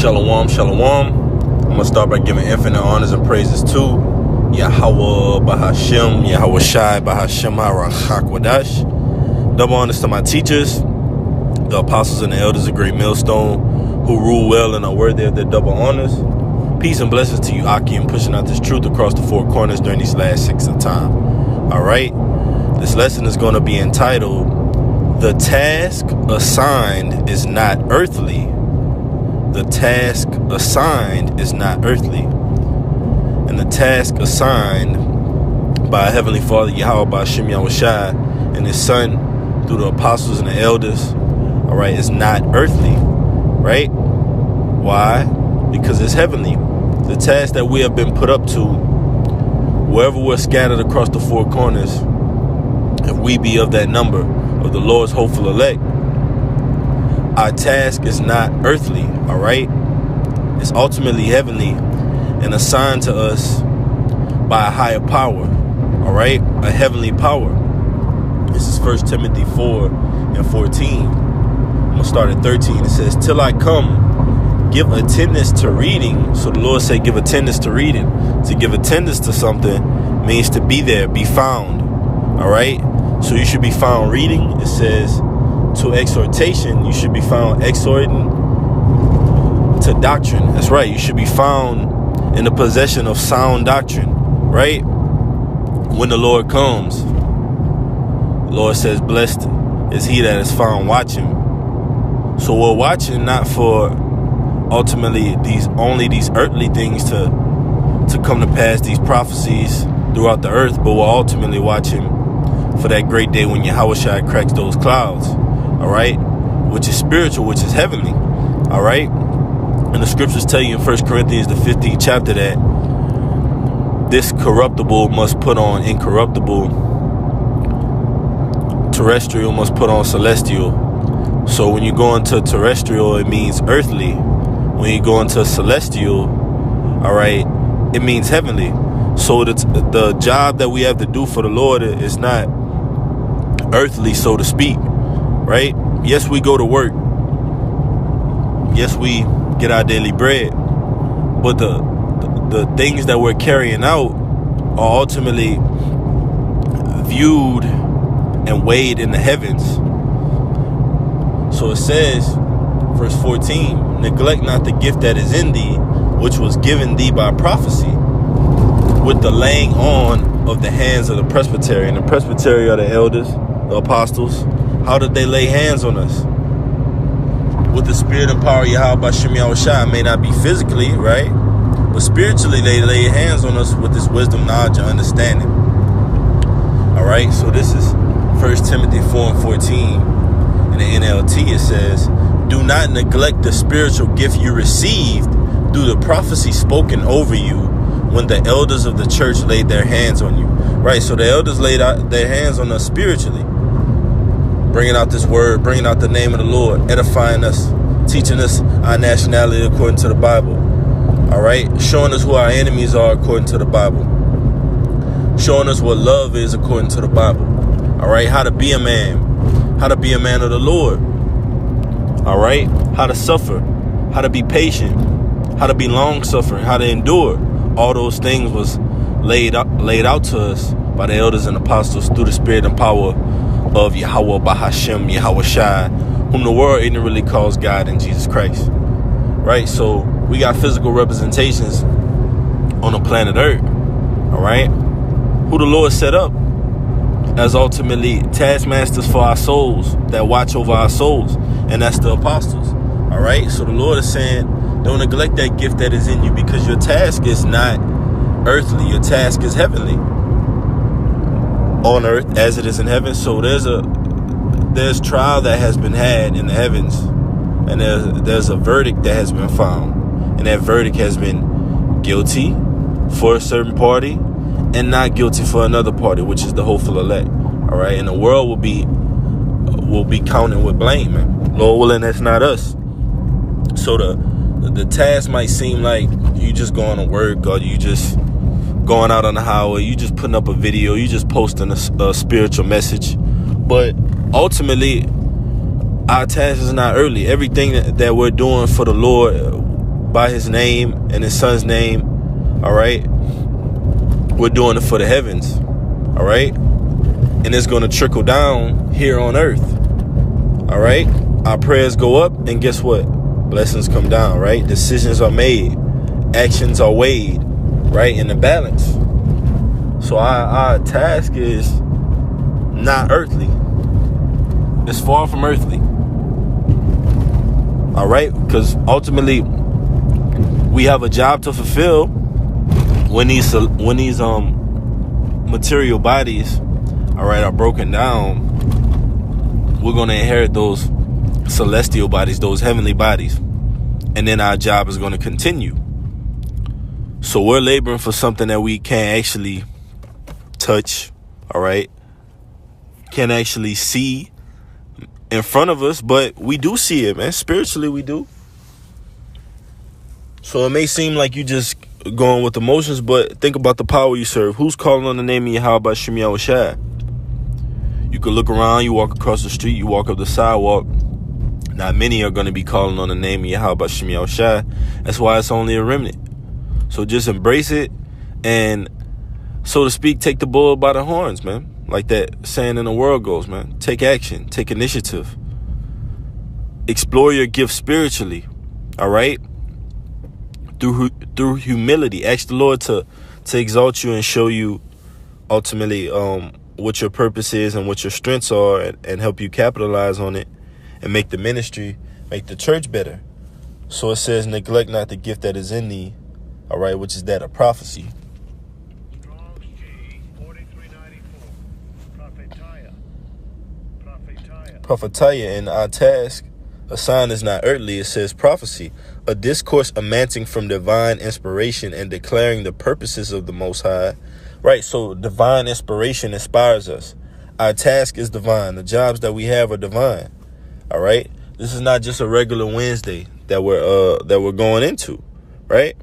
Shalom, shalom. I'm going to start by giving infinite honors and praises to Yahweh Bahashem, Yahweh Shai Bahashem HaRachakwadash. Double honors to my teachers, the apostles and the elders of Great Millstone, who rule well and are worthy of their double honors. Peace and blessings to you, Aki, and pushing out this truth across the four corners during these last 6 of time. All right? This lesson is going to be entitled, The Task Assigned is Not Earthly. The task assigned is not earthly. And the task assigned by Heavenly Father Yahweh Bahashem Yahweh Shai and His Son through the apostles and the elders, all right, is not earthly, right? Why? Because it's heavenly. The task that we have been put up to, wherever we're scattered across the four corners, if we be of that number of the Lord's hopeful elect, our task is not earthly, all right? It's ultimately heavenly and assigned to us by a higher power, all right? A heavenly power. This is 1 Timothy 4 and 14. I'm going to start at 13. It says, till I come, give attendance to reading. So the Lord said, give attendance to reading. To give attendance to something means to be there, be found, all right? So you should be found reading. It says, to exhortation, you should be found exhorting to doctrine. That's right. You should be found in the possession of sound doctrine, right? When the Lord comes, the Lord says, blessed is he that is found watching. So we're watching not for ultimately these earthly things to come to pass, these prophecies throughout the earth, but we're ultimately watching for that great day when Yahweh Shai cracks those clouds. All right, which is spiritual, which is heavenly. All right, and the scriptures tell you in 1 Corinthians the 15th chapter that this corruptible must put on incorruptible, terrestrial must put on celestial. So when you go into terrestrial, it means earthly. When you go into celestial, all right, it means heavenly. So the job that we have to do for the Lord is not earthly, so to speak. Right? Yes, we go to work. Yes, we get our daily bread. But the things that we're carrying out are ultimately viewed and weighed in the heavens. So it says, verse 14, neglect not the gift that is in thee, which was given thee by prophecy, with the laying on of the hands of the presbytery. And the presbytery are the elders, the apostles. How did they lay hands on us? With the spirit and power of Yahweh Bahashem Yahweh Shai. May not be physically, right? But spiritually, they lay hands on us with this wisdom, knowledge, and understanding. All right? So this is 1 Timothy 4 and 14. In the NLT, it says, do not neglect the spiritual gift you received through the prophecy spoken over you when the elders of the church laid their hands on you. Right? So the elders laid out their hands on us spiritually. Bringing out this word, bringing out the name of the Lord, edifying us, teaching us our nationality according to the Bible. All right? Showing us who our enemies are according to the Bible. Showing us what love is according to the Bible. All right? How to be a man. How to be a man of the Lord. All right? How to suffer. How to be patient. How to be long-suffering. How to endure. All those things was laid out to us by the elders and apostles through the spirit and power of Yahweh Bahashem, Yahweh Shai, whom the world ignorantly calls God and Jesus Christ. Right? So we got physical representations on the planet Earth. All right? Who the Lord set up as ultimately taskmasters for our souls that watch over our souls. And that's the apostles. All right? So the Lord is saying, don't neglect that gift that is in you, because your task is not earthly. Your task is heavenly. On earth as it is in heaven. So there's trial that has been had in the heavens, and there's a verdict that has been found, and that verdict has been guilty for a certain party and not guilty for another party, which is the hopeful elect. All right, and the world will be counting with blame, man. Lord willing, that's not us. So the task might seem like you just going to work, or you just going out on the highway, you just putting up a video, you just posting a spiritual message. But ultimately, our task is not earthly. Everything that we're doing for the Lord by his name and his son's name, all right, we're doing it for the heavens, all right? And it's going to trickle down here on earth, all right? Our prayers go up, and guess what? Blessings come down, right? Decisions are made. Actions are weighed, right, in the balance. So our task is not earthly. It's far from earthly. All right? Because ultimately, we have a job to fulfill when these material bodies, all right, are broken down. We're going to inherit those celestial bodies, those heavenly bodies. And then our job is going to continue. So we're laboring for something that we can't actually touch, all right? Can't actually see in front of us, but we do see it, man. Spiritually, we do. So it may seem like you just going with emotions, but think about the power you serve. Who's calling on the name of Yahweh B'Shem Yahushua? You can look around, you walk across the street, you walk up the sidewalk. Not many are going to be calling on the name of Yahweh B'Shem Yahushua. That's why it's only a remnant. So just embrace it and, so to speak, take the bull by the horns, man. Like that saying in the world goes, man. Take action. Take initiative. Explore your gift spiritually. All right? Through humility. Ask the Lord to exalt you and show you ultimately what your purpose is and what your strengths are, and help you capitalize on it and make the ministry, make the church better. So it says, neglect not the gift that is in thee. All right, which is that of prophecy. Strong's G 4394. Prophetaya, and our task, a sign is not earthly, it says prophecy, a discourse emanating from divine inspiration and declaring the purposes of the Most High. Right, so divine inspiration inspires us. Our task is divine. The jobs that we have are divine. All right, this is not just a regular Wednesday that we're going into, right?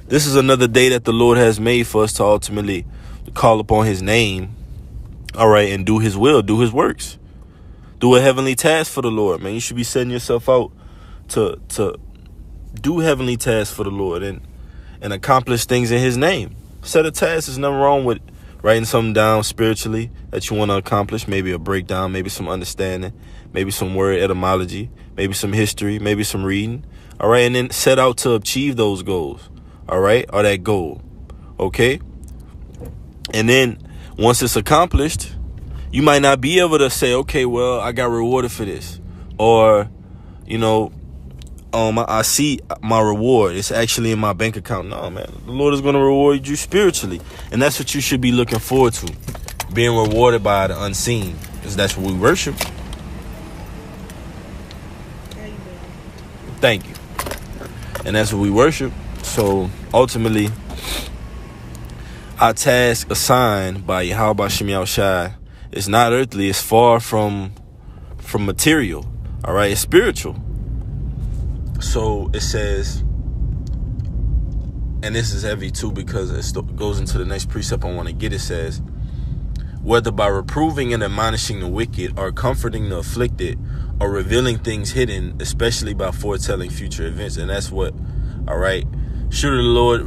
This is another day that the Lord has made for us to ultimately call upon his name, all right, and do his will, do his works. Do a heavenly task for the Lord, man. You should be setting yourself out to do heavenly tasks for the Lord and accomplish things in his name. Set a task. There's nothing wrong with writing something down spiritually that you want to accomplish, maybe a breakdown, maybe some understanding, maybe some word etymology, maybe some history, maybe some reading, all right, and then set out to achieve those goals. All right, or that goal, okay? And then once it's accomplished, you might not be able to say, okay, well, I got rewarded for this. Or, you know, I see my reward. It's actually in my bank account. No, man, the Lord is going to reward you spiritually. And that's what you should be looking forward to, being rewarded by the unseen, because that's what we worship. Thank you. And that's what we worship. So ultimately, our task assigned by Yahweh B'Shem Yahushua is not earthly. It's far from material. All right, it's spiritual. So it says, and this is heavy too because it goes into the next precept I want to get. It says, whether by reproving and admonishing the wicked, or comforting the afflicted, or revealing things hidden, especially by foretelling future events. And that's what, all right. Surely the Lord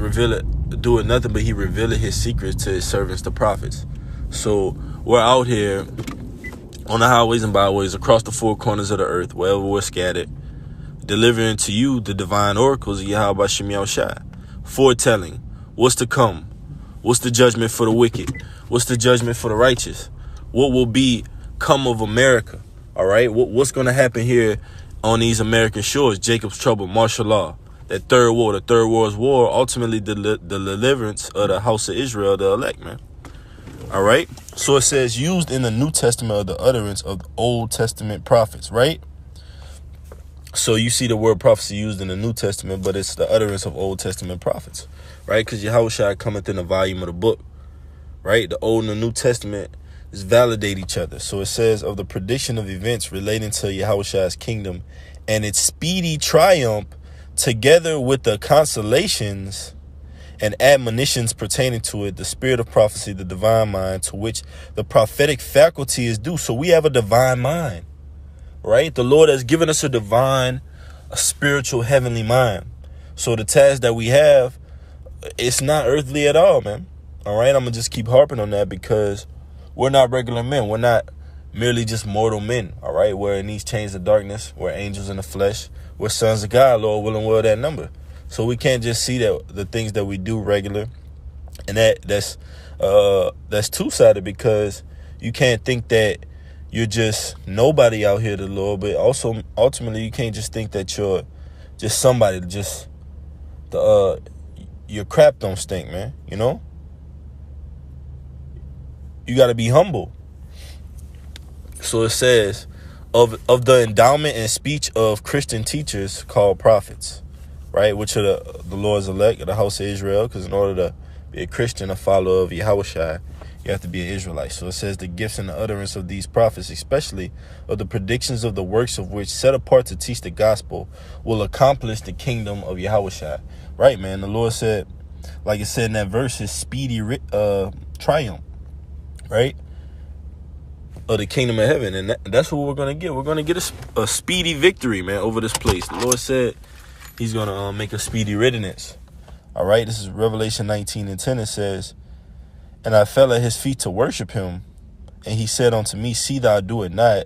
doeth nothing but he revealed his secrets to his servants, the prophets. So we're out here on the highways and byways across the four corners of the earth, wherever we're scattered, delivering to you the divine oracles of Yahweh B'Shem Yahushua, foretelling what's to come, what's the judgment for the wicked, what's the judgment for the righteous, what will come of America, all right? What's going to happen here on these American shores, Jacob's trouble, martial law. That third war, the third world's war, ultimately the deliverance of the house of Israel, the elect, man. All right. So it says used in the New Testament of the utterance of the Old Testament prophets, right? So you see the word prophecy used in the New Testament, but it's the utterance of Old Testament prophets, right? Because Yahushua cometh in the volume of the book, right? The Old and the New Testament is validate each other. So it says of the prediction of events relating to Yahushua's kingdom and its speedy triumph, together with the consolations and admonitions pertaining to it, the spirit of prophecy, the divine mind, to which the prophetic faculty is due. So we have a divine mind, right? The Lord has given us a spiritual, heavenly mind. So the task that we have, it's not earthly at all, man. All right, I'm going to just keep harping on that because we're not regular men. We're not merely just mortal men, all right? We're in these chains of darkness. We're angels in the flesh. We're sons of God, Lord willing, will that number. So we can't just see that the things that we do regular. And that's two-sided, because you can't think that you're just nobody out here to the Lord, but also ultimately you can't just think that you're just somebody, just your crap don't stink, man. You know? You got to be humble. So it says, of the endowment and speech of Christian teachers called prophets, right? Which are the Lord's elect of the house of Israel, because in order to be a Christian, a follower of Yahushua, you have to be an Israelite. So it says the gifts and the utterance of these prophets, especially of the predictions of the works of which set apart to teach the gospel, will accomplish the kingdom of Yahushua. Right, man. The Lord said, like it said in that verse, his speedy triumph, right? Of the kingdom of heaven. And that's what we're going to get. We're going to get a speedy victory, man, over this place. The Lord said he's going to make a speedy riddance. All right. This is Revelation 19:10. It says, and I fell at his feet to worship him. And he said unto me, see thou do it not.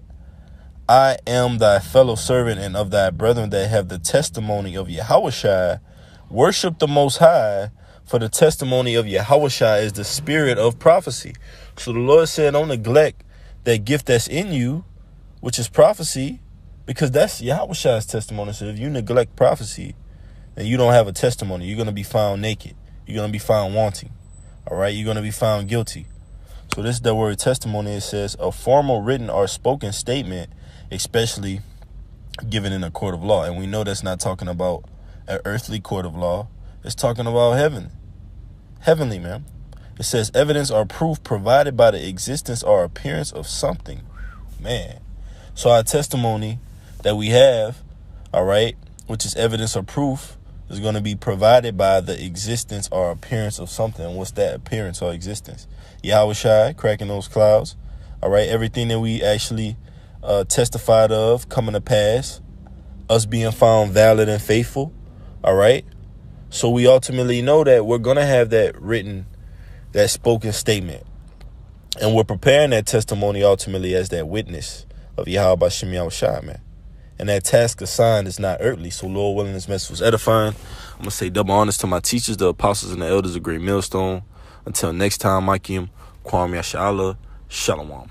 I am thy fellow servant and of thy brethren that have the testimony of Yahushua. Worship the Most High, for the testimony of Yahushua is the spirit of prophecy. So the Lord said, don't neglect that gift that's in you, which is prophecy, because that's Yahushua's testimony. So if you neglect prophecy, then you don't have a testimony. You're going to be found naked. You're going to be found wanting. All right? You're going to be found guilty. So this is the word testimony. It says a formal written or spoken statement, especially given in a court of law. And we know that's not talking about an earthly court of law. It's talking about heaven. Heavenly, man. It says evidence or proof provided by the existence or appearance of something. Man. So our testimony that we have, all right, which is evidence or proof, is going to be provided by the existence or appearance of something. And what's that appearance or existence? Yahushua cracking those clouds. All right. Everything that we actually testified of coming to pass. Us being found valid and faithful. All right. So we ultimately know that we're going to have that written, that spoken statement. And we're preparing that testimony ultimately as that witness of Yahweh Bashem Yahushua, man. And that task assigned is not earthly. So Lord willing, this message was edifying. I'm going to say double honors to my teachers, the apostles and the elders of Great Millstone. Until next time, Makim, Kwam Yashala, Shalom.